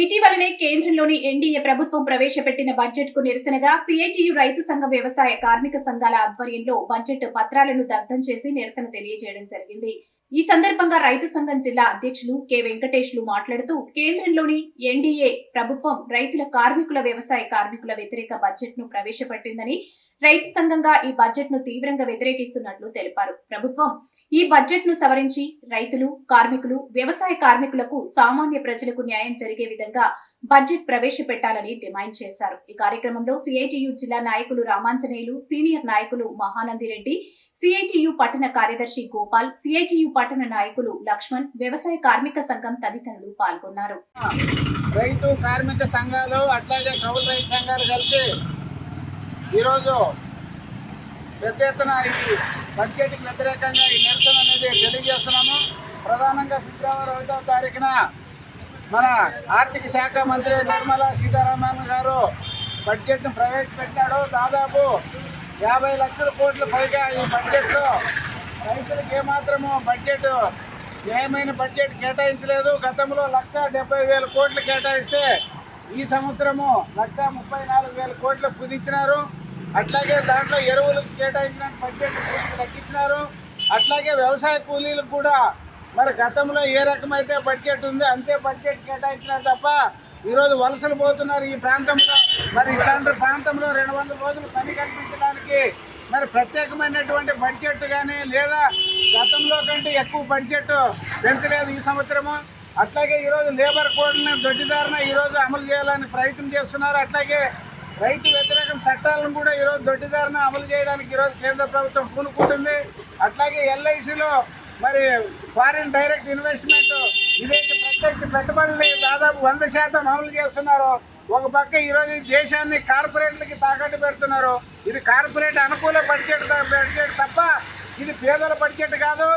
ఇటీవలనే కేంద్రంలోని ఎన్డీఏ ప్రభుత్వం ప్రవేశపెట్టిన బడ్జెట్ కు నిరసనగా సిఐటియు రైతు సంఘ వ్యవసాయ కార్మిక సంఘాల ఆధ్వర్యంలో బడ్జెట్ పత్రాలను దగ్ధం చేసి నిరసన తెలియజేయడం జరిగింది. ఈ సందర్భంగా రైతు సంఘం జిల్లా అధ్యక్షులు కె వెంకటేష్లు మాట్లాడుతూ కేంద్రంలోని ఎన్డీఏ ప్రభుత్వం రైతుల కార్మికుల వ్యవసాయ కార్మికుల వ్యతిరేక బడ్జెట్ ను ప్రవేశపెట్టిందని, రైతు సంఘంగా ఈ బడ్జెట్ ను తీవ్రంగా వ్యతిరేకిస్తున్నట్లు తెలిపారు. ప్రభుత్వం ఈ బడ్జెట్ ను సవరించి రైతులు, కార్మికులు, వ్యవసాయ కార్మికులకు, సామాన్య ప్రజలకు న్యాయం జరిగే విధంగా బడ్జెట్ ప్రవేశపెట్టాలని డిమాండ్ చేశారు. ఈ కార్యక్రమంలో సిఐటియు జిల్లా నాయకులు రామాంజనేయులు, సీనియర్ నాయకులు మహానందిరెడ్డి, సిఐటియు పట్టణ కార్యదర్శి గోపాల్, సిఐటియు పట్టణ నాయకులు లక్ష్మణ్, వ్యవసాయ కార్మిక సంఘం తదితరులు పాల్గొన్నారు. రైతు కార్మిక సంఘాలు అట్లాగే కౌలు రైతు సంఘాలు కలిసి ఈరోజు పెద్ద ఎత్తున ఈ బడ్జెట్కి వ్యతిరేకంగా ఈ నిరసన అనేది తెలియజేస్తున్నాము. ప్రధానంగా ఫిబ్రవరి 1వ తారీఖున మన ఆర్థిక శాఖ మంత్రి నిర్మలా సీతారామన్ గారు బడ్జెట్ను ప్రవేశపెట్టాడు. దాదాపు 50 లక్షల కోట్ల పైగా ఈ బడ్జెట్లో రైతులకు ఏమాత్రము బడ్జెట్ న్యాయమైన బడ్జెట్ కేటాయించలేదు. గతంలో 1,70,000 కోట్లు కేటాయిస్తే ఈ సంవత్సరము 1,34,000 కోట్లు కుదించినారు. అట్లాగే దాంట్లో ఎరువులకు కేటాయించిన బడ్జెట్ తగ్గించినారు. అట్లాగే వ్యవసాయ కూలీలకు కూడా మరి గతంలో ఏ రకమైతే బడ్జెట్ ఉందో అంతే బడ్జెట్ కేటాయించినారు తప్ప ఈరోజు వలసలు పోతున్నారు ఈ ప్రాంతంలో. మరి ఇట్లాంటి ప్రాంతంలో 200 రోజులు పని కల్పించడానికి మరి ప్రత్యేకమైనటువంటి బడ్జెట్ కానీ లేదా గతంలో కంటే ఎక్కువ బడ్జెట్ పెంచలేదు ఈ సంవత్సరము. అట్లాగే ఈరోజు లేబర్ కోడ్ని దొడ్డిదారిన ఈరోజు అమలు చేయాలని ప్రయత్నం చేస్తున్నారు. అట్లాగే రైతు వ్యతిరేక చట్టాలను కూడా ఈరోజు దొడ్డిదారిన అమలు చేయడానికి ఈరోజు కేంద్ర ప్రభుత్వం పూనుకుంటుంది. అట్లాగే ఎల్ఐసిలో మరి ఫారిన్ డైరెక్ట్ ఇన్వెస్ట్మెంట్ విదేశీ ప్రత్యక్ష పెట్టుబడుల్ని దాదాపు 100% అమలు చేస్తున్నారు. ఒక పక్క ఈరోజు దేశాన్ని కార్పొరేట్లకి తాకట్టు పెడుతున్నారు. ఇది కార్పొరేట్ అనుకూల బడ్జెట్ తప్ప ఇది పేదల బడ్జెట్ కాదు.